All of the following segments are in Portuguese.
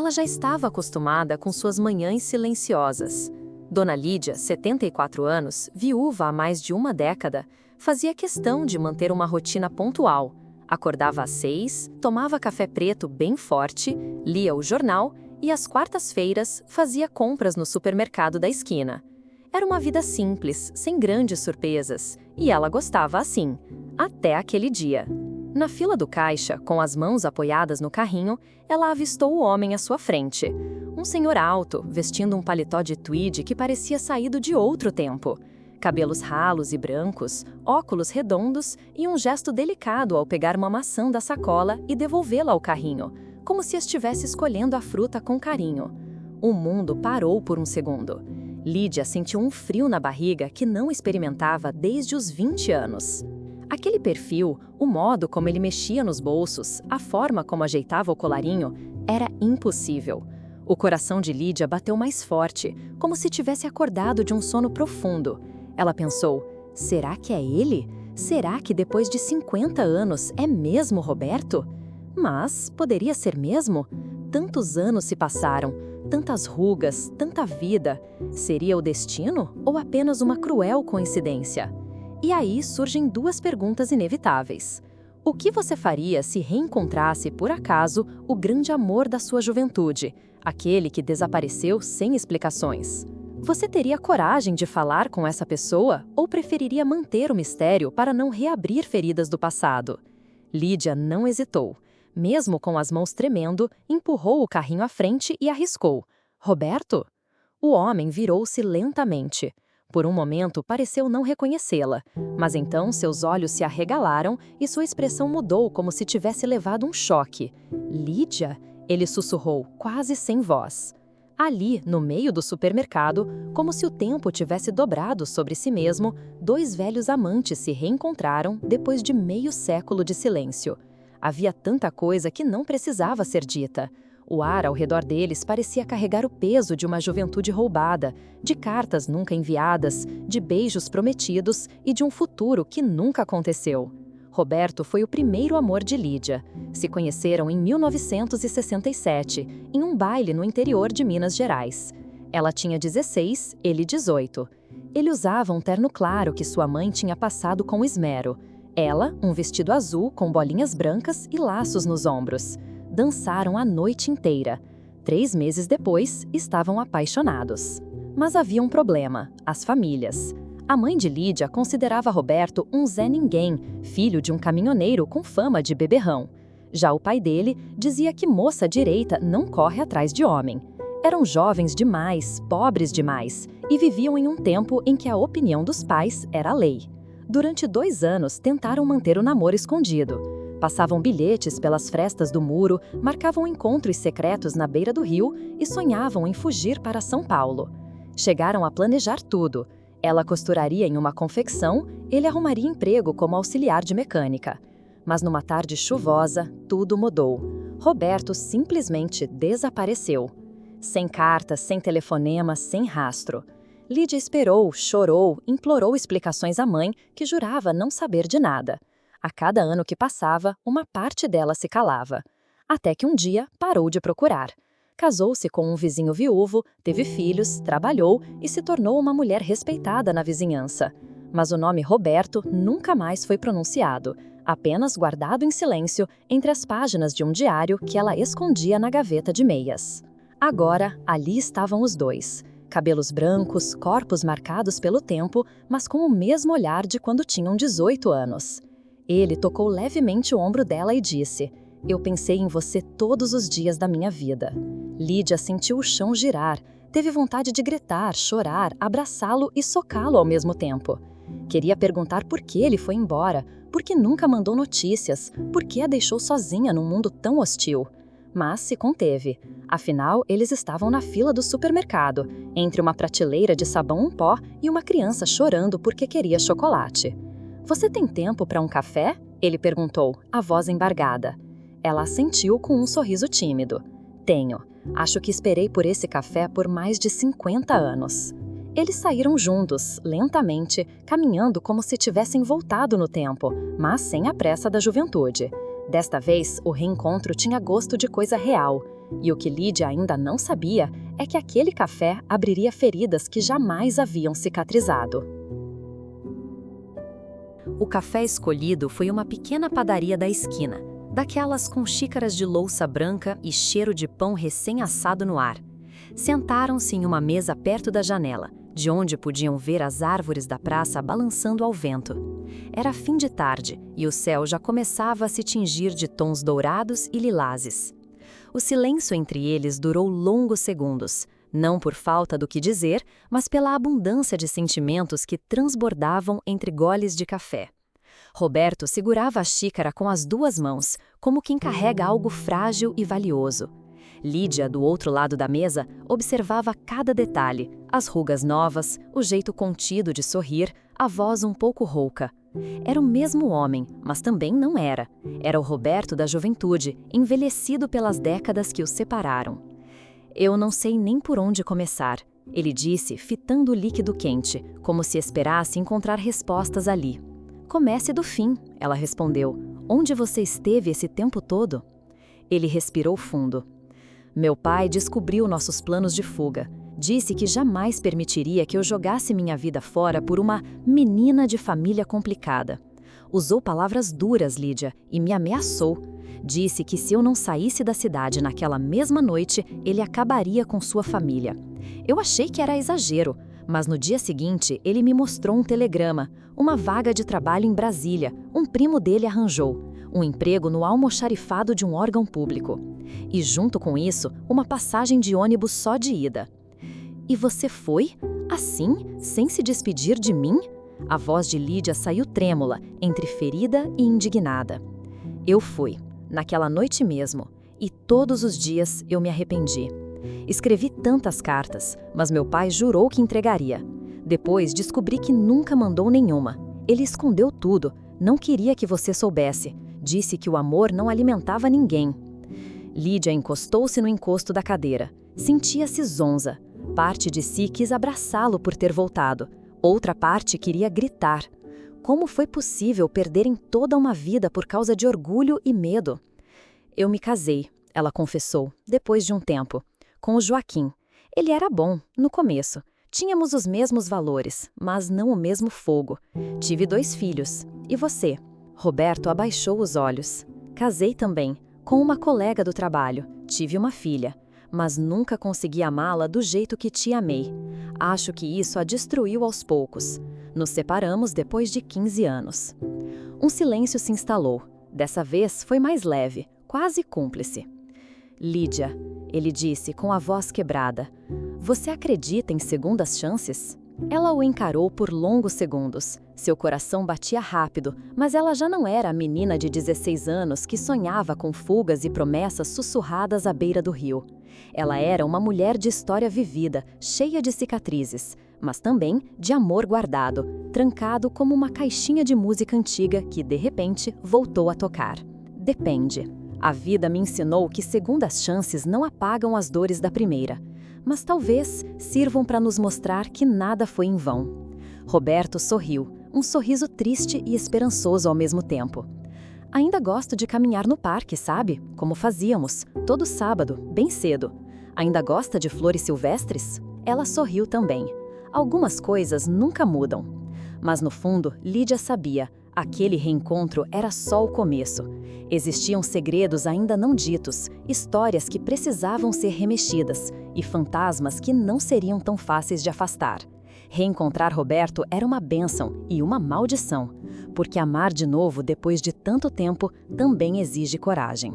Ela já estava acostumada com suas manhãs silenciosas. Dona Lídia, 74 anos, viúva há mais de uma década, fazia questão de manter uma rotina pontual. Acordava às 6, tomava café preto bem forte, lia o jornal e às quartas-feiras fazia compras no supermercado da esquina. Era uma vida simples, sem grandes surpresas, e ela gostava assim, até aquele dia. Na fila do caixa, com as mãos apoiadas no carrinho, ela avistou o homem à sua frente. Um senhor alto, vestindo um paletó de tweed que parecia saído de outro tempo. Cabelos ralos e brancos, óculos redondos e um gesto delicado ao pegar uma maçã da sacola e devolvê-la ao carrinho, como se estivesse escolhendo a fruta com carinho. O mundo parou por um segundo. Lídia sentiu um frio na barriga que não experimentava desde os 20 anos. Aquele perfil, o modo como ele mexia nos bolsos, a forma como ajeitava o colarinho, era impossível. O coração de Lídia bateu mais forte, como se tivesse acordado de um sono profundo. Ela pensou, será que é ele? Será que depois de 50 anos é mesmo Roberto? Mas poderia ser mesmo? Tantos anos se passaram, tantas rugas, tanta vida. Seria o destino ou apenas uma cruel coincidência? E aí surgem duas perguntas inevitáveis. O que você faria se reencontrasse, por acaso, o grande amor da sua juventude, aquele que desapareceu sem explicações? Você teria coragem de falar com essa pessoa ou preferiria manter o mistério para não reabrir feridas do passado? Lídia não hesitou. Mesmo com as mãos tremendo, empurrou o carrinho à frente e arriscou. Roberto? O homem virou-se lentamente. Por um momento, pareceu não reconhecê-la, mas então seus olhos se arregalaram e sua expressão mudou como se tivesse levado um choque. Lídia? Ele sussurrou, quase sem voz. Ali, no meio do supermercado, como se o tempo tivesse dobrado sobre si mesmo, dois velhos amantes se reencontraram depois de meio século de silêncio. Havia tanta coisa que não precisava ser dita. O ar ao redor deles parecia carregar o peso de uma juventude roubada, de cartas nunca enviadas, de beijos prometidos e de um futuro que nunca aconteceu. Roberto foi o primeiro amor de Lídia. Se conheceram em 1967, em um baile no interior de Minas Gerais. Ela tinha 16, ele 18. Ele usava um terno claro que sua mãe tinha passado com esmero. Ela, um vestido azul com bolinhas brancas e laços nos ombros. Dançaram a noite inteira. 3 meses depois, estavam apaixonados. Mas havia um problema: as famílias. A mãe de Lídia considerava Roberto um Zé Ninguém, filho de um caminhoneiro com fama de beberrão. Já o pai dele dizia que moça direita não corre atrás de homem. Eram jovens demais, pobres demais, e viviam em um tempo em que a opinião dos pais era a lei. Durante 2 anos tentaram manter o namoro escondido. Passavam bilhetes pelas frestas do muro, marcavam encontros secretos na beira do rio e sonhavam em fugir para São Paulo. Chegaram a planejar tudo. Ela costuraria em uma confecção, ele arrumaria emprego como auxiliar de mecânica. Mas numa tarde chuvosa, tudo mudou. Roberto simplesmente desapareceu. Sem cartas, sem telefonema, sem rastro. Lídia esperou, chorou, implorou explicações à mãe, que jurava não saber de nada. A cada ano que passava, uma parte dela se calava. Até que um dia parou de procurar. Casou-se com um vizinho viúvo, teve filhos, trabalhou e se tornou uma mulher respeitada na vizinhança. Mas o nome Roberto nunca mais foi pronunciado, apenas guardado em silêncio entre as páginas de um diário que ela escondia na gaveta de meias. Agora, ali estavam os dois. Cabelos brancos, corpos marcados pelo tempo, mas com o mesmo olhar de quando tinham 18 anos. Ele tocou levemente o ombro dela e disse: "Eu pensei em você todos os dias da minha vida." Lídia sentiu o chão girar, teve vontade de gritar, chorar, abraçá-lo e socá-lo ao mesmo tempo. Queria perguntar por que ele foi embora, por que nunca mandou notícias, por que a deixou sozinha num mundo tão hostil. Mas se conteve. Afinal, eles estavam na fila do supermercado, entre uma prateleira de sabão em pó e uma criança chorando porque queria chocolate. "Você tem tempo para um café?" ele perguntou, a voz embargada. Ela assentiu com um sorriso tímido. "Tenho. Acho que esperei por esse café por mais de 50 anos." Eles saíram juntos, lentamente, caminhando como se tivessem voltado no tempo, mas sem a pressa da juventude. Desta vez, o reencontro tinha gosto de coisa real. E o que Lídia ainda não sabia é que aquele café abriria feridas que jamais haviam cicatrizado. O café escolhido foi uma pequena padaria da esquina, daquelas com xícaras de louça branca e cheiro de pão recém-assado no ar. Sentaram-se em uma mesa perto da janela, de onde podiam ver as árvores da praça balançando ao vento. Era fim de tarde e o céu já começava a se tingir de tons dourados e lilazes. O silêncio entre eles durou longos segundos, não por falta do que dizer, mas pela abundância de sentimentos que transbordavam entre goles de café. Roberto segurava a xícara com as duas mãos, como quem carrega algo frágil e valioso. Lídia, do outro lado da mesa, observava cada detalhe, as rugas novas, o jeito contido de sorrir, a voz um pouco rouca. Era o mesmo homem, mas também não era. Era o Roberto da juventude, envelhecido pelas décadas que os separaram. Eu não sei nem por onde começar, ele disse, fitando o líquido quente, como se esperasse encontrar respostas ali. Comece do fim, ela respondeu. Onde você esteve esse tempo todo? Ele respirou fundo. Meu pai descobriu nossos planos de fuga. Disse que jamais permitiria que eu jogasse minha vida fora por uma menina de família complicada. Usou palavras duras, Lídia, e me ameaçou. Disse que se eu não saísse da cidade naquela mesma noite, ele acabaria com sua família. Eu achei que era exagero, mas no dia seguinte ele me mostrou um telegrama, uma vaga de trabalho em Brasília, um primo dele arranjou, um emprego no almoxarifado de um órgão público. E junto com isso, uma passagem de ônibus só de ida. E você foi? Assim, sem se despedir de mim? A voz de Lídia saiu trêmula, entre ferida e indignada. Eu fui, naquela noite mesmo, e todos os dias eu me arrependi. Escrevi tantas cartas, mas meu pai jurou que entregaria. Depois descobri que nunca mandou nenhuma. Ele escondeu tudo, não queria que você soubesse. Disse que o amor não alimentava ninguém. Lídia encostou-se no encosto da cadeira. Sentia-se zonza. Parte de si quis abraçá-lo por ter voltado. Outra parte queria gritar. Como foi possível perderem toda uma vida por causa de orgulho e medo? Eu me casei, ela confessou, depois de um tempo, com o Joaquim. Ele era bom, no começo. Tínhamos os mesmos valores, mas não o mesmo fogo. Tive 2 filhos. E você? Roberto abaixou os olhos. Casei também, com uma colega do trabalho. Tive uma filha, mas nunca consegui amá-la do jeito que te amei. Acho que isso a destruiu aos poucos. Nos separamos depois de 15 anos. Um silêncio se instalou. Dessa vez foi mais leve, quase cúmplice. Lídia, ele disse com a voz quebrada, você acredita em segundas chances? Ela o encarou por longos segundos. Seu coração batia rápido, mas ela já não era a menina de 16 anos que sonhava com fugas e promessas sussurradas à beira do rio. Ela era uma mulher de história vivida, cheia de cicatrizes, mas também de amor guardado, trancado como uma caixinha de música antiga que, de repente, voltou a tocar. Depende. A vida me ensinou que segundas chances não apagam as dores da primeira, mas talvez sirvam para nos mostrar que nada foi em vão. Roberto sorriu, um sorriso triste e esperançoso ao mesmo tempo. Ainda gosto de caminhar no parque, sabe? Como fazíamos, todo sábado, bem cedo. Ainda gosta de flores silvestres? Ela sorriu também. Algumas coisas nunca mudam. Mas no fundo, Lídia sabia, aquele reencontro era só o começo. Existiam segredos ainda não ditos, histórias que precisavam ser remexidas e fantasmas que não seriam tão fáceis de afastar. Reencontrar Roberto era uma bênção e uma maldição, porque amar de novo depois de tanto tempo também exige coragem.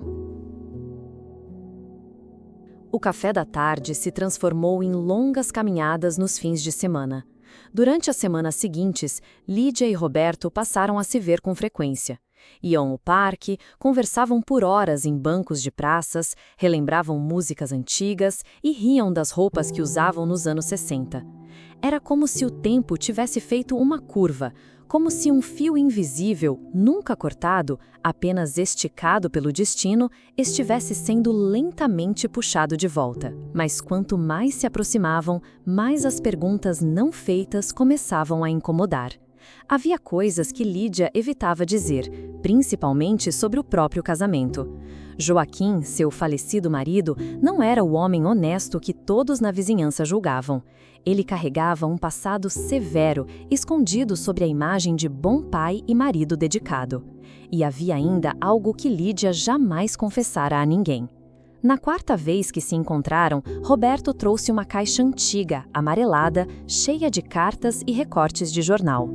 O café da tarde se transformou em longas caminhadas nos fins de semana. Durante as semanas seguintes, Lídia e Roberto passaram a se ver com frequência. Iam ao parque, conversavam por horas em bancos de praças, relembravam músicas antigas e riam das roupas que usavam nos anos 60. Era como se o tempo tivesse feito uma curva, como se um fio invisível, nunca cortado, apenas esticado pelo destino, estivesse sendo lentamente puxado de volta. Mas quanto mais se aproximavam, mais as perguntas não feitas começavam a incomodar. Havia coisas que Lídia evitava dizer, principalmente sobre o próprio casamento. Joaquim, seu falecido marido, não era o homem honesto que todos na vizinhança julgavam. Ele carregava um passado severo, escondido sobre a imagem de bom pai e marido dedicado. E havia ainda algo que Lídia jamais confessara a ninguém. Na quarta vez que se encontraram, Roberto trouxe uma caixa antiga, amarelada, cheia de cartas e recortes de jornal.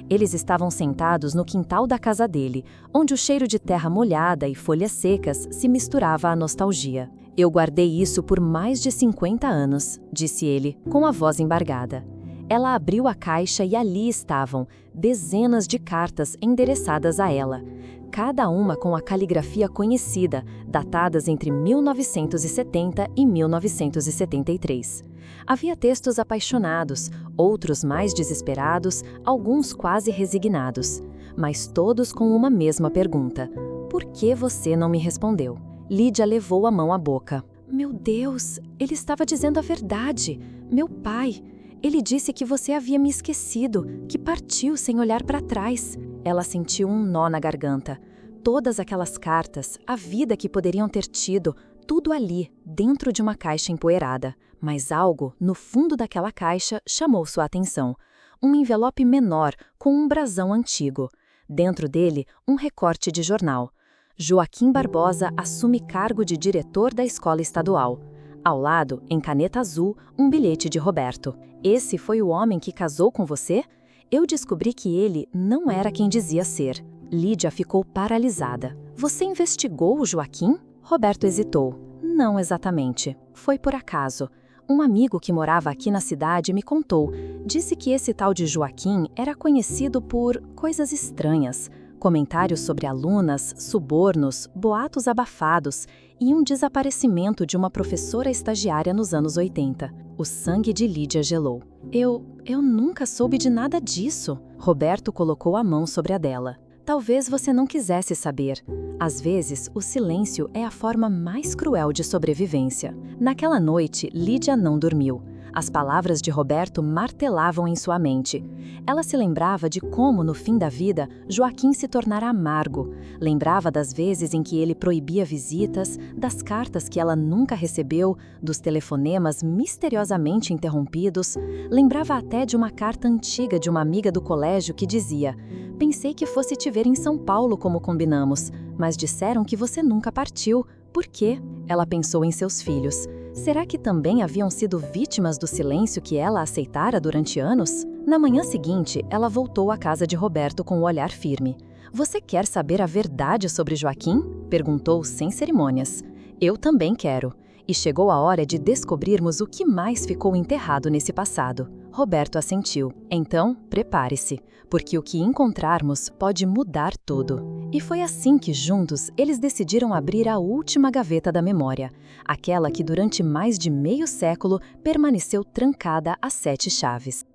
Eles estavam sentados no quintal da casa dele, onde o cheiro de terra molhada e folhas secas se misturava à nostalgia. "Eu guardei isso por mais de 50 anos", disse ele, com a voz embargada. Ela abriu a caixa e ali estavam dezenas de cartas endereçadas a ela, cada uma com a caligrafia conhecida, datadas entre 1970 e 1973. Havia textos apaixonados, outros mais desesperados, alguns quase resignados, mas todos com uma mesma pergunta: "Por que você não me respondeu?" Lídia levou a mão à boca. "Meu Deus, ele estava dizendo a verdade. Meu pai. Ele disse que você havia me esquecido, que partiu sem olhar para trás." Ela sentiu um nó na garganta. Todas aquelas cartas, a vida que poderiam ter tido, tudo ali, dentro de uma caixa empoeirada. Mas algo, no fundo daquela caixa, chamou sua atenção. Um envelope menor, com um brasão antigo. Dentro dele, um recorte de jornal. Joaquim Barbosa assume cargo de diretor da escola estadual. Ao lado, em caneta azul, um bilhete de Roberto. "Esse foi o homem que casou com você? Eu descobri que ele não era quem dizia ser." Lídia ficou paralisada. "Você investigou o Joaquim?" Roberto hesitou. "Não exatamente. Foi por acaso. Um amigo que morava aqui na cidade me contou. Disse que esse tal de Joaquim era conhecido por coisas estranhas. Comentários sobre alunas, subornos, boatos abafados e um desaparecimento de uma professora estagiária nos anos 80. O sangue de Lídia gelou. Eu nunca soube de nada disso." Roberto colocou a mão sobre a dela. "Talvez você não quisesse saber. Às vezes, o silêncio é a forma mais cruel de sobrevivência." Naquela noite, Lídia não dormiu. As palavras de Roberto martelavam em sua mente. Ela se lembrava de como, no fim da vida, Joaquim se tornara amargo. Lembrava das vezes em que ele proibia visitas, das cartas que ela nunca recebeu, dos telefonemas misteriosamente interrompidos. Lembrava até de uma carta antiga de uma amiga do colégio que dizia: "Pensei que fosse te ver em São Paulo como combinamos, mas disseram que você nunca partiu. Por quê?" Ela pensou em seus filhos. Será que também haviam sido vítimas do silêncio que ela aceitara durante anos? Na manhã seguinte, ela voltou à casa de Roberto com o olhar firme. "Você quer saber a verdade sobre Joaquim?" perguntou sem cerimônias. "Eu também quero. E chegou a hora de descobrirmos o que mais ficou enterrado nesse passado." Roberto assentiu. "Então, prepare-se, porque o que encontrarmos pode mudar tudo." E foi assim que, juntos, eles decidiram abrir a última gaveta da memória, aquela que durante mais de meio século permaneceu trancada a 7 chaves.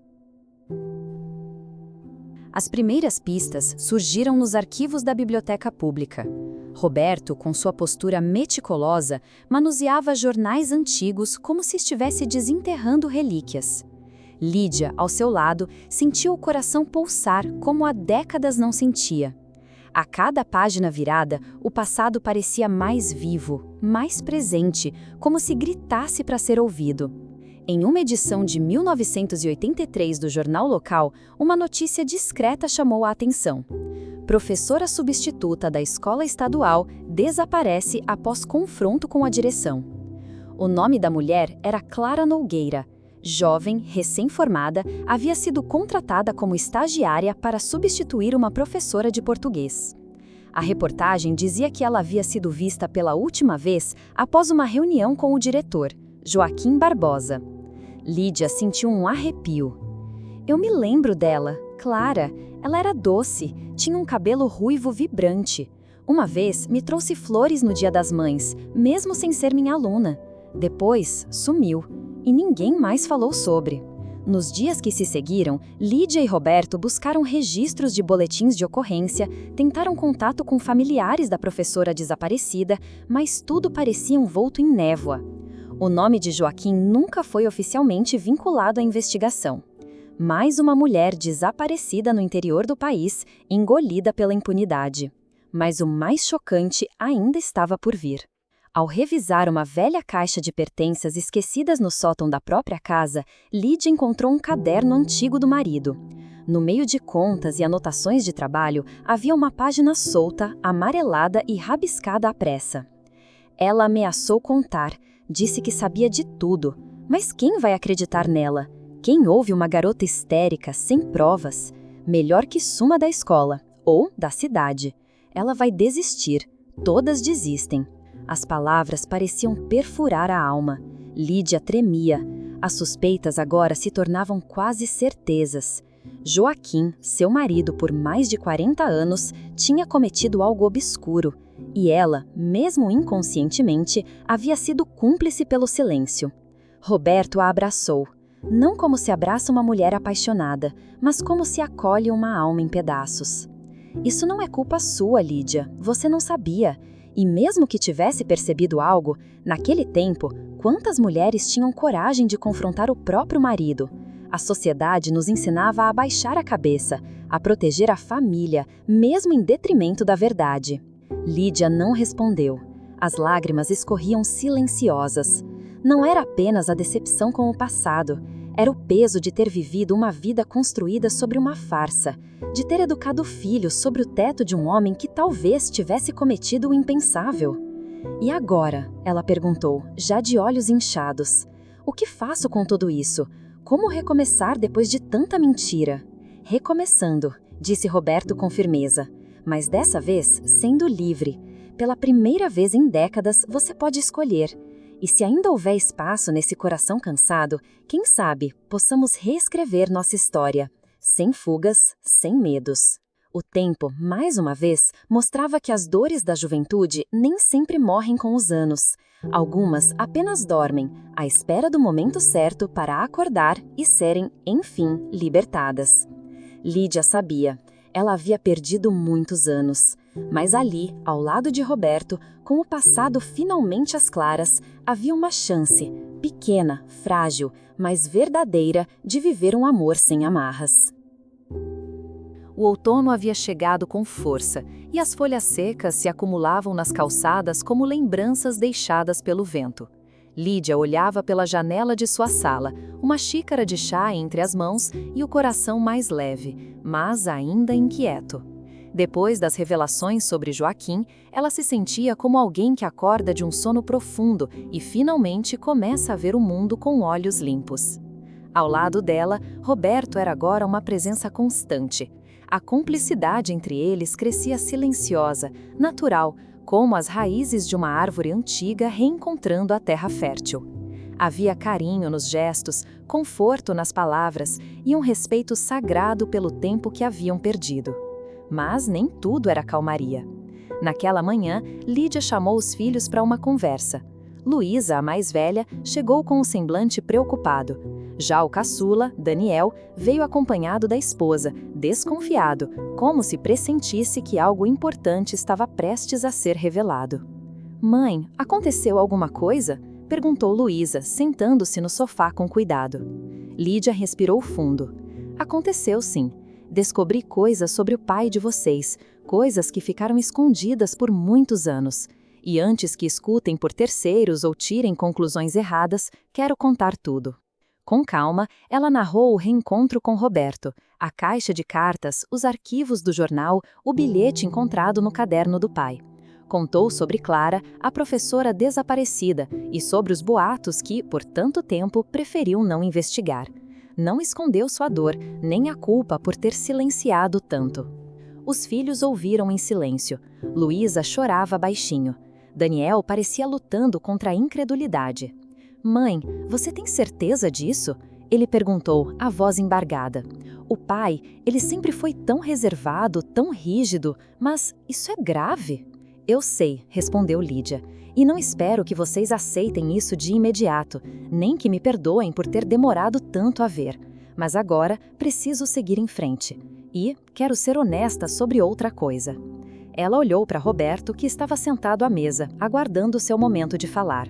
As primeiras pistas surgiram nos arquivos da biblioteca pública. Roberto, com sua postura meticulosa, manuseava jornais antigos como se estivesse desenterrando relíquias. Lídia, ao seu lado, sentiu o coração pulsar como há décadas não sentia. A cada página virada, o passado parecia mais vivo, mais presente, como se gritasse para ser ouvido. Em uma edição de 1983 do jornal local, uma notícia discreta chamou a atenção. Professora substituta da escola estadual desaparece após confronto com a direção. O nome da mulher era Clara Nogueira. Jovem, recém-formada, havia sido contratada como estagiária para substituir uma professora de português. A reportagem dizia que ela havia sido vista pela última vez após uma reunião com o diretor, Joaquim Barbosa. Lídia sentiu um arrepio. "Eu me lembro dela, Clara. Ela era doce, tinha um cabelo ruivo vibrante. Uma vez me trouxe flores no Dia das Mães, mesmo sem ser minha aluna. Depois, sumiu. E ninguém mais falou sobre." Nos dias que se seguiram, Lídia e Roberto buscaram registros de boletins de ocorrência, tentaram contato com familiares da professora desaparecida, mas tudo parecia envolto em névoa. O nome de Joaquim nunca foi oficialmente vinculado à investigação. Mais uma mulher desaparecida no interior do país, engolida pela impunidade. Mas o mais chocante ainda estava por vir. Ao revisar uma velha caixa de pertences esquecidas no sótão da própria casa, Lídia encontrou um caderno antigo do marido. No meio de contas e anotações de trabalho, havia uma página solta, amarelada e rabiscada à pressa. Ela ameaçou contar, disse que sabia de tudo. Mas quem vai acreditar nela? Quem ouve uma garota histérica, sem provas? Melhor que suma da escola, ou da cidade. Ela vai desistir. Todas desistem. As palavras pareciam perfurar a alma. Lídia tremia. As suspeitas agora se tornavam quase certezas. Joaquim, seu marido por mais de 40 anos, tinha cometido algo obscuro. E ela, mesmo inconscientemente, havia sido cúmplice pelo silêncio. Roberto a abraçou. Não como se abraça uma mulher apaixonada, mas como se acolhe uma alma em pedaços. Isso não é culpa sua, Lídia. Você não sabia. E mesmo que tivesse percebido algo, naquele tempo, quantas mulheres tinham coragem de confrontar o próprio marido? A sociedade nos ensinava a abaixar a cabeça, a proteger a família, mesmo em detrimento da verdade. Lídia não respondeu. As lágrimas escorriam silenciosas. Não era apenas a decepção com o passado, era o peso de ter vivido uma vida construída sobre uma farsa, de ter educado filhos sobre o teto de um homem que talvez tivesse cometido o impensável. E agora? Ela perguntou, já de olhos inchados. O que faço com tudo isso? Como recomeçar depois de tanta mentira? Recomeçando, disse Roberto com firmeza, mas dessa vez sendo livre. Pela primeira vez em décadas, você pode escolher. E se ainda houver espaço nesse coração cansado, quem sabe possamos reescrever nossa história, sem fugas, sem medos. O tempo, mais uma vez, mostrava que as dores da juventude nem sempre morrem com os anos. Algumas apenas dormem, à espera do momento certo para acordar e serem, enfim, libertadas. Lídia sabia. Ela havia perdido muitos anos. Mas ali, ao lado de Roberto, com o passado finalmente às claras, havia uma chance, pequena, frágil, mas verdadeira, de viver um amor sem amarras. O outono havia chegado com força, e as folhas secas se acumulavam nas calçadas como lembranças deixadas pelo vento. Lídia olhava pela janela de sua sala, uma xícara de chá entre as mãos e o coração mais leve, mas ainda inquieto. Depois das revelações sobre Joaquim, ela se sentia como alguém que acorda de um sono profundo e finalmente começa a ver o mundo com olhos limpos. Ao lado dela, Roberto era agora uma presença constante. A cumplicidade entre eles crescia silenciosa, natural, como as raízes de uma árvore antiga reencontrando a terra fértil. Havia carinho nos gestos, conforto nas palavras e um respeito sagrado pelo tempo que haviam perdido. Mas nem tudo era calmaria. Naquela manhã, Lídia chamou os filhos para uma conversa. Luísa, a mais velha, chegou com um semblante preocupado. Já o caçula, Daniel, veio acompanhado da esposa, desconfiado, como se pressentisse que algo importante estava prestes a ser revelado. "Mãe, aconteceu alguma coisa?" perguntou Luísa, sentando-se no sofá com cuidado. Lídia respirou fundo. "Aconteceu, sim. Descobri coisas sobre o pai de vocês, coisas que ficaram escondidas por muitos anos. E antes que escutem por terceiros ou tirem conclusões erradas, quero contar tudo." Com calma, ela narrou o reencontro com Roberto, a caixa de cartas, os arquivos do jornal, o bilhete encontrado no caderno do pai. Contou sobre Clara, a professora desaparecida, e sobre os boatos que, por tanto tempo, preferiu não investigar. Não escondeu sua dor, nem a culpa por ter silenciado tanto. Os filhos ouviram em silêncio. Luísa chorava baixinho. Daniel parecia lutando contra a incredulidade. "Mãe, você tem certeza disso?" ele perguntou, a voz embargada. "O pai, ele sempre foi tão reservado, tão rígido, mas isso é grave." "Eu sei", respondeu Lídia. "E não espero que vocês aceitem isso de imediato, nem que me perdoem por ter demorado tanto a ver. Mas agora preciso seguir em frente. E quero ser honesta sobre outra coisa." Ela olhou para Roberto, que estava sentado à mesa, aguardando seu momento de falar.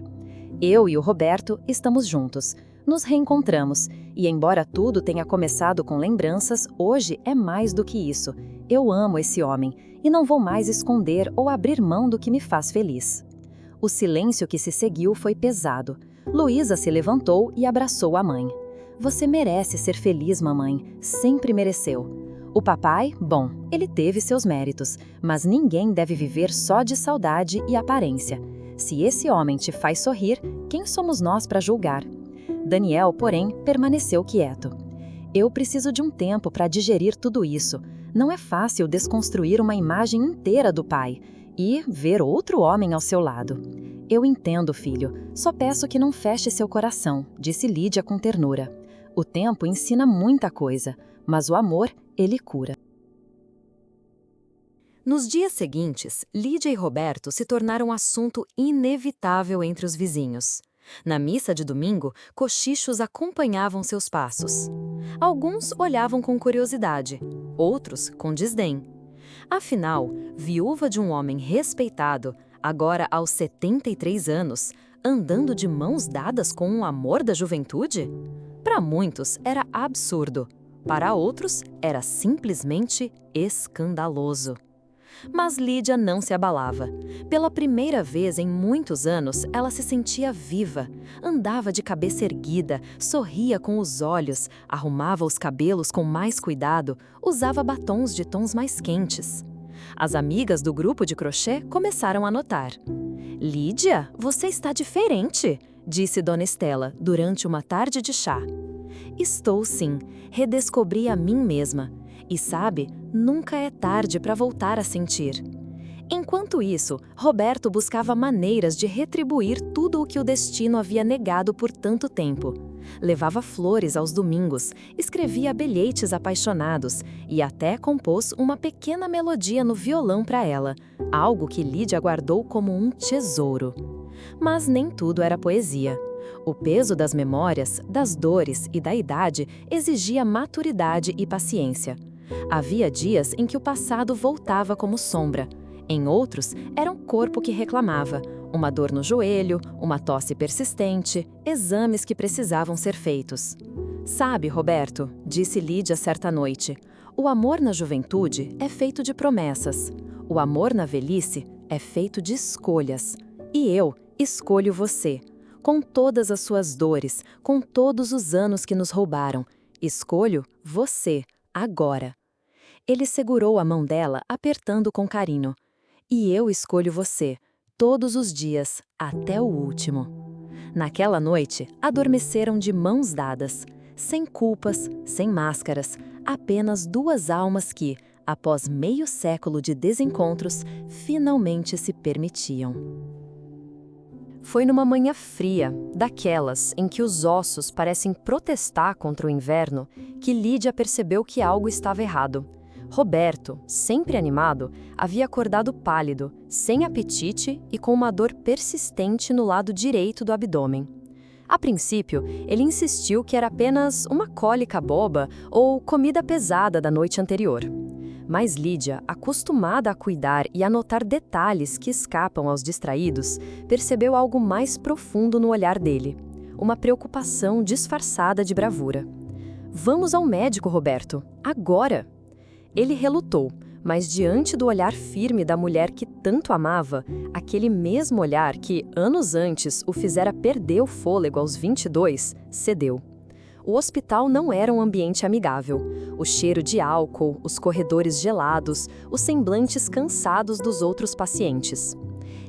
"Eu e o Roberto estamos juntos. Nos reencontramos, e embora tudo tenha começado com lembranças, hoje é mais do que isso. Eu amo esse homem, e não vou mais esconder ou abrir mão do que me faz feliz. O silêncio que se seguiu foi pesado. Luísa se levantou e abraçou a mãe. Você merece ser feliz, mamãe. Sempre mereceu. O papai, bom, ele teve seus méritos, mas ninguém deve viver só de saudade e aparência. Se esse homem te faz sorrir, quem somos nós para julgar? Daniel, porém, permaneceu quieto. Eu preciso de um tempo para digerir tudo isso. Não é fácil desconstruir uma imagem inteira do pai e ver outro homem ao seu lado. Eu entendo, filho. Só peço que não feche seu coração, disse Lídia com ternura. O tempo ensina muita coisa, mas o amor, ele cura. Nos dias seguintes, Lídia e Roberto se tornaram assunto inevitável entre os vizinhos. Na missa de domingo, cochichos acompanhavam seus passos. Alguns olhavam com curiosidade, outros com desdém. Afinal, viúva de um homem respeitado, agora aos 73 anos, andando de mãos dadas com um amor da juventude? Para muitos era absurdo, para outros era simplesmente escandaloso. Mas Lídia não se abalava. Pela primeira vez em muitos anos, ela se sentia viva. Andava de cabeça erguida, sorria com os olhos, arrumava os cabelos com mais cuidado, usava batons de tons mais quentes. As amigas do grupo de crochê começaram a notar. "Lídia, você está diferente", disse Dona Estela durante uma tarde de chá. "Estou sim, redescobri a mim mesma. E sabe, nunca é tarde para voltar a sentir." Enquanto isso, Roberto buscava maneiras de retribuir tudo o que o destino havia negado por tanto tempo. Levava flores aos domingos, escrevia bilhetes apaixonados e até compôs uma pequena melodia no violão para ela, algo que Lídia guardou como um tesouro. Mas nem tudo era poesia. O peso das memórias, das dores e da idade exigia maturidade e paciência. Havia dias em que o passado voltava como sombra. Em outros, era um corpo que reclamava, uma dor no joelho, uma tosse persistente, exames que precisavam ser feitos. "Sabe, Roberto", disse Lídia certa noite, "o amor na juventude é feito de promessas. O amor na velhice é feito de escolhas. E eu escolho você. Com todas as suas dores, com todos os anos que nos roubaram, escolho você, agora." Ele segurou a mão dela, apertando com carinho. "E eu escolho você, todos os dias, até o último." Naquela noite, adormeceram de mãos dadas, sem culpas, sem máscaras, apenas duas almas que, após meio século de desencontros, finalmente se permitiam. Foi numa manhã fria, daquelas em que os ossos parecem protestar contra o inverno, que Lídia percebeu que algo estava errado. Roberto, sempre animado, havia acordado pálido, sem apetite e com uma dor persistente no lado direito do abdômen. A princípio, ele insistiu que era apenas uma cólica boba ou comida pesada da noite anterior. Mas Lídia, acostumada a cuidar e a notar detalhes que escapam aos distraídos, percebeu algo mais profundo no olhar dele. Uma preocupação disfarçada de bravura. "Vamos ao médico, Roberto. Agora!" Ele relutou, mas diante do olhar firme da mulher que tanto amava, aquele mesmo olhar que, anos antes, o fizera perder o fôlego aos 22, cedeu. O hospital não era um ambiente amigável. O cheiro de álcool, os corredores gelados, os semblantes cansados dos outros pacientes.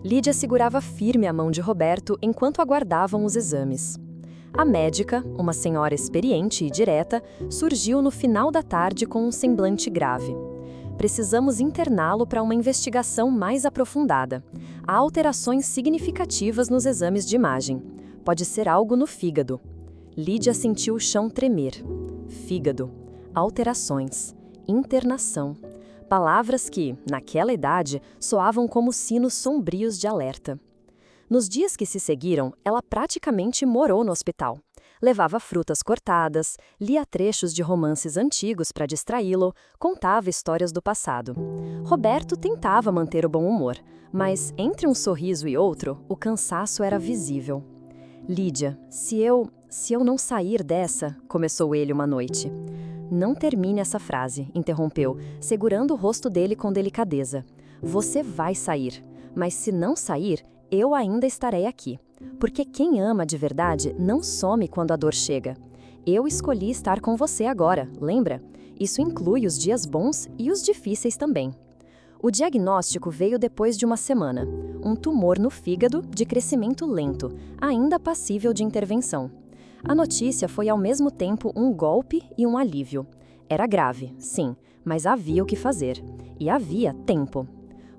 Lídia segurava firme a mão de Roberto enquanto aguardavam os exames. A médica, uma senhora experiente e direta, surgiu no final da tarde com um semblante grave. "Precisamos interná-lo para uma investigação mais aprofundada. Há alterações significativas nos exames de imagem. Pode ser algo no fígado." Lídia sentiu o chão tremer. Fígado, alterações, internação. Palavras que, naquela idade, soavam como sinos sombrios de alerta. Nos dias que se seguiram, ela praticamente morou no hospital. Levava frutas cortadas, lia trechos de romances antigos para distraí-lo, contava histórias do passado. Roberto tentava manter o bom humor, mas entre um sorriso e outro, o cansaço era visível. Lídia, se eu não sair dessa, começou ele uma noite. Não termine essa frase, interrompeu, segurando o rosto dele com delicadeza. Você vai sair, mas se não sair, eu ainda estarei aqui. Porque quem ama de verdade não some quando a dor chega. Eu escolhi estar com você agora, lembra? Isso inclui os dias bons e os difíceis também. O diagnóstico veio depois de uma semana. Um tumor no fígado de crescimento lento, ainda passível de intervenção. A notícia foi ao mesmo tempo um golpe e um alívio. Era grave, sim, mas havia o que fazer. E havia tempo.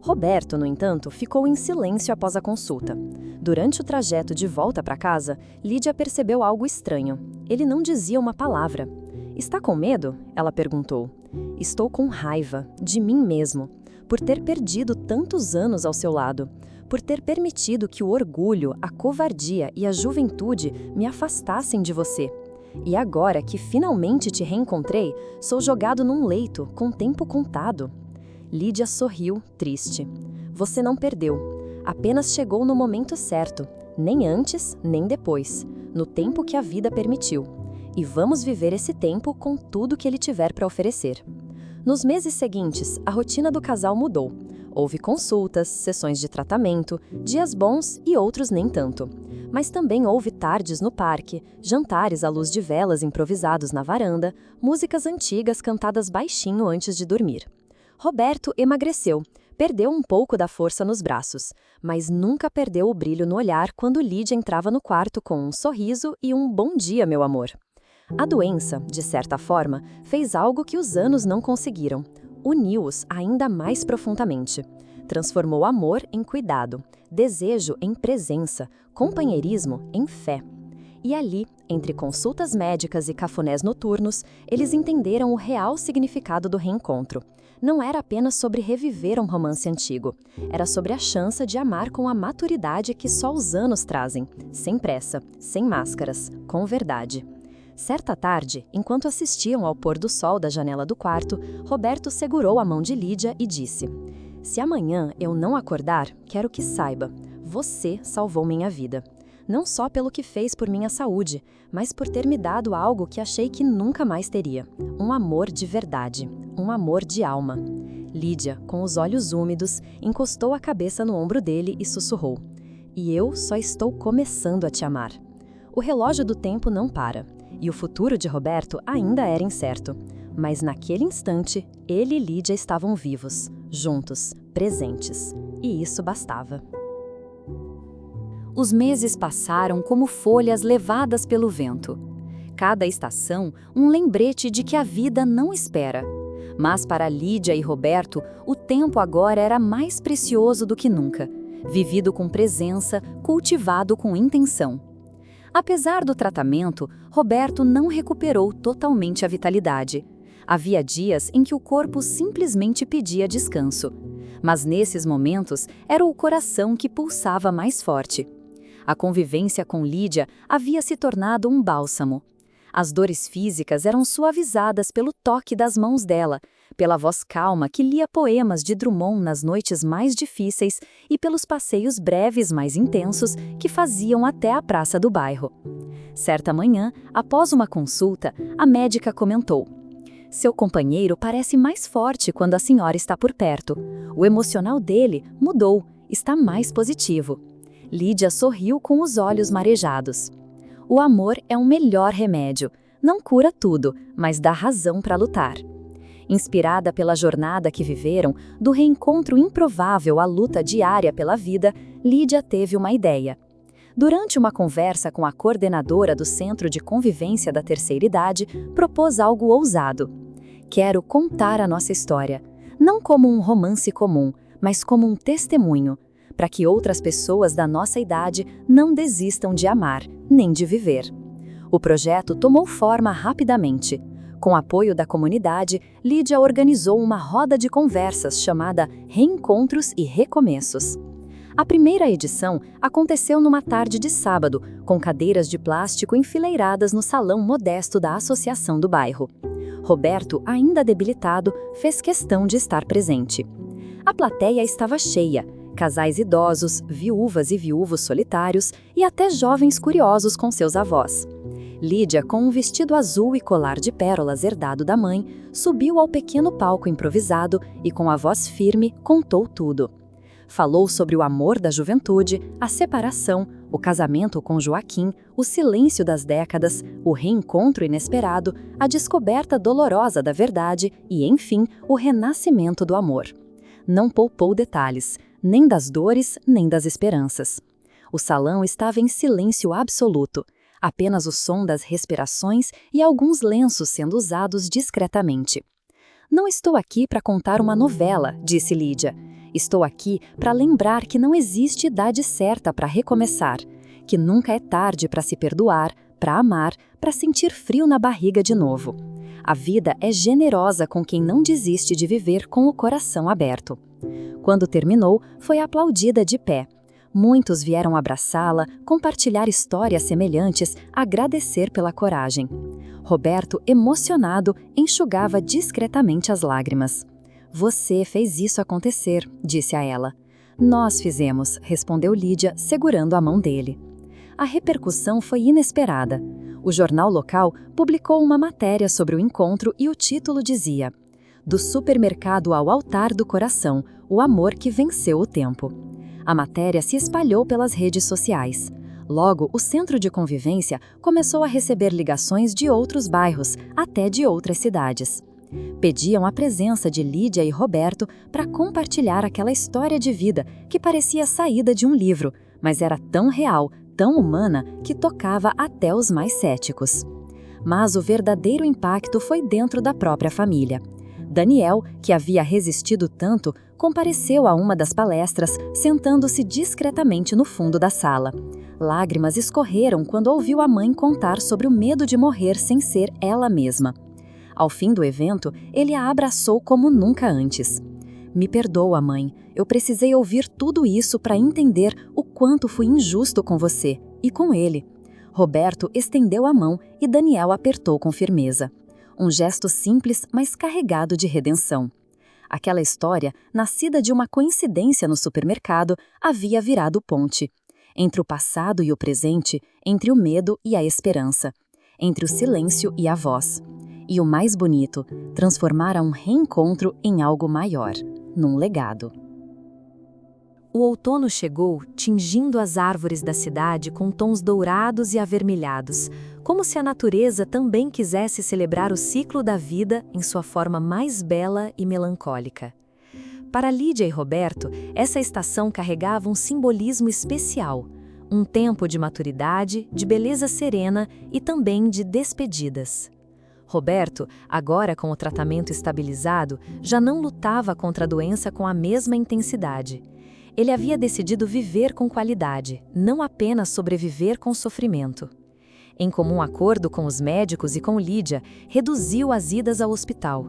Roberto, no entanto, ficou em silêncio após a consulta. Durante o trajeto de volta para casa, Lídia percebeu algo estranho. Ele não dizia uma palavra. Está com medo? Ela perguntou. Estou com raiva, de mim mesmo, por ter perdido tantos anos ao seu lado, por ter permitido que o orgulho, a covardia e a juventude me afastassem de você. E agora que finalmente te reencontrei, sou jogado num leito, com tempo contado. Lídia sorriu, triste. Você não perdeu. Apenas chegou no momento certo, nem antes, nem depois, no tempo que a vida permitiu. E vamos viver esse tempo com tudo que ele tiver para oferecer. Nos meses seguintes, a rotina do casal mudou. Houve consultas, sessões de tratamento, dias bons e outros nem tanto. Mas também houve tardes no parque, jantares à luz de velas improvisados na varanda, músicas antigas cantadas baixinho antes de dormir. Roberto emagreceu, perdeu um pouco da força nos braços, mas nunca perdeu o brilho no olhar quando Lídia entrava no quarto com um sorriso e um bom dia, meu amor. A doença, de certa forma, fez algo que os anos não conseguiram. Uniu-os ainda mais profundamente. Transformou amor em cuidado, desejo em presença, companheirismo em fé. E ali, entre consultas médicas e cafunés noturnos, eles entenderam o real significado do reencontro. Não era apenas sobre reviver um romance antigo. Era sobre a chance de amar com a maturidade que só os anos trazem, sem pressa, sem máscaras, com verdade. Certa tarde, enquanto assistiam ao pôr do sol da janela do quarto, Roberto segurou a mão de Lídia e disse: Se amanhã eu não acordar, quero que saiba, você salvou minha vida. Não só pelo que fez por minha saúde, mas por ter me dado algo que achei que nunca mais teria. Um amor de verdade, um amor de alma. Lídia, com os olhos úmidos, encostou a cabeça no ombro dele e sussurrou: E eu só estou começando a te amar. O relógio do tempo não para, e o futuro de Roberto ainda era incerto. Mas naquele instante, ele e Lídia estavam vivos, juntos, presentes. E isso bastava. Os meses passaram como folhas levadas pelo vento. Cada estação, um lembrete de que a vida não espera. Mas para Lídia e Roberto, o tempo agora era mais precioso do que nunca. Vivido com presença, cultivado com intenção. Apesar do tratamento, Roberto não recuperou totalmente a vitalidade. Havia dias em que o corpo simplesmente pedia descanso. Mas nesses momentos, era o coração que pulsava mais forte. A convivência com Lídia havia se tornado um bálsamo. As dores físicas eram suavizadas pelo toque das mãos dela, pela voz calma que lia poemas de Drummond nas noites mais difíceis e pelos passeios breves mais intensos que faziam até a praça do bairro. Certa manhã, após uma consulta, a médica comentou: Seu companheiro parece mais forte quando a senhora está por perto. O emocional dele mudou, está mais positivo. Lídia sorriu com os olhos marejados. O amor é o melhor remédio. Não cura tudo, mas dá razão para lutar. Inspirada pela jornada que viveram, do reencontro improvável à luta diária pela vida, Lídia teve uma ideia. Durante uma conversa com a coordenadora do Centro de Convivência da Terceira Idade, propôs algo ousado. Quero contar a nossa história, não como um romance comum, mas como um testemunho, para que outras pessoas da nossa idade não desistam de amar, nem de viver. O projeto tomou forma rapidamente. Com apoio da comunidade, Lídia organizou uma roda de conversas chamada Reencontros e Recomeços. A primeira edição aconteceu numa tarde de sábado, com cadeiras de plástico enfileiradas no salão modesto da associação do bairro. Roberto, ainda debilitado, fez questão de estar presente. A plateia estava cheia. Casais idosos, viúvas e viúvos solitários e até jovens curiosos com seus avós. Lídia, com um vestido azul e colar de pérolas herdado da mãe, subiu ao pequeno palco improvisado e, com a voz firme, contou tudo. Falou sobre o amor da juventude, a separação, o casamento com Joaquim, o silêncio das décadas, o reencontro inesperado, a descoberta dolorosa da verdade e, enfim, o renascimento do amor. Não poupou detalhes, nem das dores, nem das esperanças. O salão estava em silêncio absoluto, apenas o som das respirações e alguns lenços sendo usados discretamente. Não estou aqui para contar uma novela, disse Lídia. Estou aqui para lembrar que não existe idade certa para recomeçar, que nunca é tarde para se perdoar, para amar, para sentir frio na barriga de novo. A vida é generosa com quem não desiste de viver com o coração aberto. Quando terminou, foi aplaudida de pé. Muitos vieram abraçá-la, compartilhar histórias semelhantes, agradecer pela coragem. Roberto, emocionado, enxugava discretamente as lágrimas. Você fez isso acontecer, disse a ela. Nós fizemos, respondeu Lídia, segurando a mão dele. A repercussão foi inesperada. O jornal local publicou uma matéria sobre o encontro e o título dizia: Do supermercado ao altar do coração, o amor que venceu o tempo. A matéria se espalhou pelas redes sociais. Logo, o centro de convivência começou a receber ligações de outros bairros, até de outras cidades. Pediam a presença de Lídia e Roberto para compartilhar aquela história de vida que parecia saída de um livro, mas era tão real, tão humana, que tocava até os mais céticos. Mas o verdadeiro impacto foi dentro da própria família. Daniel, que havia resistido tanto, compareceu a uma das palestras, sentando-se discretamente no fundo da sala. Lágrimas escorreram quando ouviu a mãe contar sobre o medo de morrer sem ser ela mesma. Ao fim do evento, ele a abraçou como nunca antes. Me perdoa, mãe. Eu precisei ouvir tudo isso para entender o quanto fui injusto com você e com ele. Roberto estendeu a mão e Daniel apertou com firmeza. Um gesto simples, mas carregado de redenção. Aquela história, nascida de uma coincidência no supermercado, havia virado ponte. Entre o passado e o presente, entre o medo e a esperança. Entre o silêncio e a voz. E o mais bonito, transformara um reencontro em algo maior, num legado. O outono chegou, tingindo as árvores da cidade com tons dourados e avermelhados, como se a natureza também quisesse celebrar o ciclo da vida em sua forma mais bela e melancólica. Para Lídia e Roberto, essa estação carregava um simbolismo especial, um tempo de maturidade, de beleza serena e também de despedidas. Roberto, agora com o tratamento estabilizado, já não lutava contra a doença com a mesma intensidade. Ele havia decidido viver com qualidade, não apenas sobreviver com sofrimento. Em comum acordo com os médicos e com Lídia, reduziu as idas ao hospital.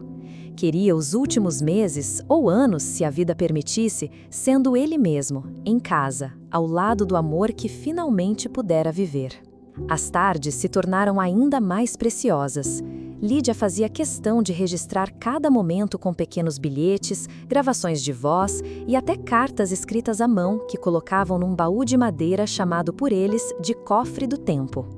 Queria os últimos meses, ou anos, se a vida permitisse, sendo ele mesmo, em casa, ao lado do amor que finalmente pudera viver. As tardes se tornaram ainda mais preciosas. Lídia fazia questão de registrar cada momento com pequenos bilhetes, gravações de voz e até cartas escritas à mão que colocavam num baú de madeira chamado por eles de cofre do tempo.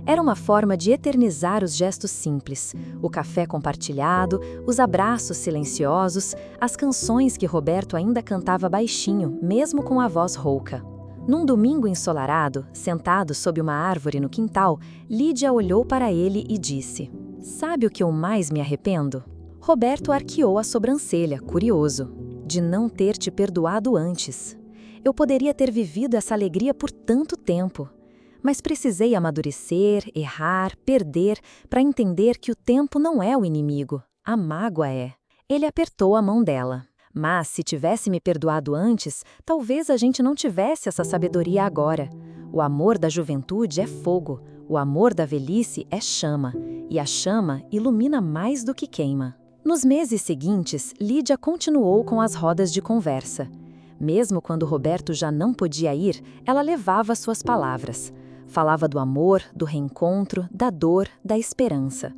Era uma forma de eternizar os gestos simples, o café compartilhado, os abraços silenciosos, as canções que Roberto ainda cantava baixinho, mesmo com a voz rouca. Num domingo ensolarado, sentado sob uma árvore no quintal, Lídia olhou para ele e disse: "Sabe o que eu mais me arrependo?" Roberto arqueou a sobrancelha, curioso, de não ter te perdoado antes. Eu poderia ter vivido essa alegria por tanto tempo. Mas precisei amadurecer, errar, perder, para entender que o tempo não é o inimigo, a mágoa é. Ele apertou a mão dela. Mas se tivesse me perdoado antes, talvez a gente não tivesse essa sabedoria agora. O amor da juventude é fogo, o amor da velhice é chama, e a chama ilumina mais do que queima. Nos meses seguintes, Lídia continuou com as rodas de conversa. Mesmo quando Roberto já não podia ir, ela levava suas palavras. Falava do amor, do reencontro, da dor, da esperança.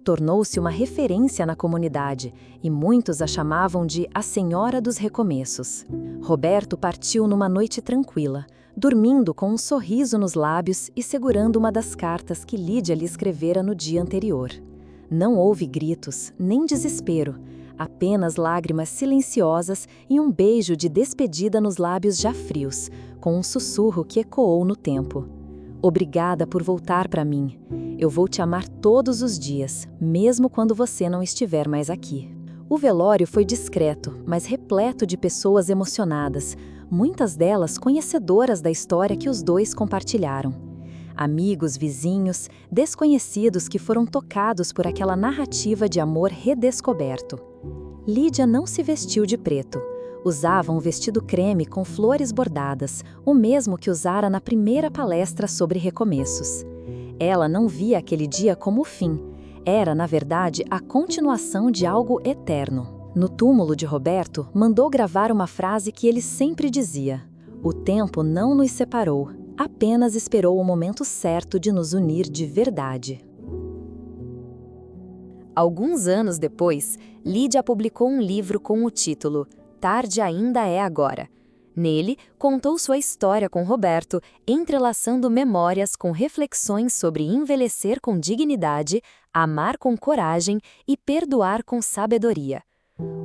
Tornou-se uma referência na comunidade e muitos a chamavam de a Senhora dos Recomeços. Roberto partiu numa noite tranquila, dormindo com um sorriso nos lábios e segurando uma das cartas que Lídia lhe escrevera no dia anterior. Não houve gritos, nem desespero, apenas lágrimas silenciosas e um beijo de despedida nos lábios já frios, com um sussurro que ecoou no tempo. Obrigada por voltar para mim. Eu vou te amar todos os dias, mesmo quando você não estiver mais aqui. O velório foi discreto, mas repleto de pessoas emocionadas, muitas delas conhecedoras da história que os dois compartilharam. Amigos, vizinhos, desconhecidos que foram tocados por aquela narrativa de amor redescoberto. Lídia não se vestiu de preto. Usava um vestido creme com flores bordadas, o mesmo que usara na primeira palestra sobre recomeços. Ela não via aquele dia como o fim. Era, na verdade, a continuação de algo eterno. No túmulo de Roberto, mandou gravar uma frase que ele sempre dizia: "O tempo não nos separou, apenas esperou o momento certo de nos unir de verdade." Alguns anos depois, Lídia publicou um livro com o título Tarde Ainda É Agora. Nele, contou sua história com Roberto, entrelaçando memórias com reflexões sobre envelhecer com dignidade, amar com coragem e perdoar com sabedoria.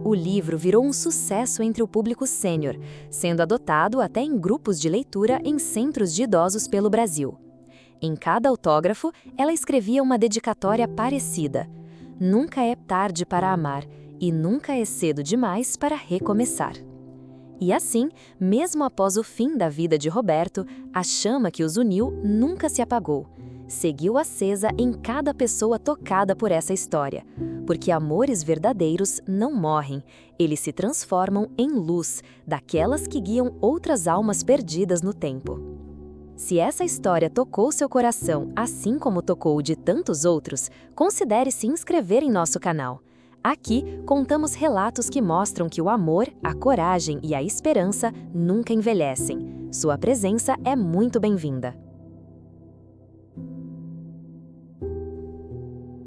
O livro virou um sucesso entre o público sênior, sendo adotado até em grupos de leitura em centros de idosos pelo Brasil. Em cada autógrafo, ela escrevia uma dedicatória parecida: "Nunca é tarde para amar, e nunca é cedo demais para recomeçar." E assim, mesmo após o fim da vida de Roberto, a chama que os uniu nunca se apagou. Seguiu acesa em cada pessoa tocada por essa história, porque amores verdadeiros não morrem, eles se transformam em luz, daquelas que guiam outras almas perdidas no tempo. Se essa história tocou seu coração, assim como tocou o de tantos outros, considere se inscrever em nosso canal. Aqui, contamos relatos que mostram que o amor, a coragem e a esperança nunca envelhecem. Sua presença é muito bem-vinda.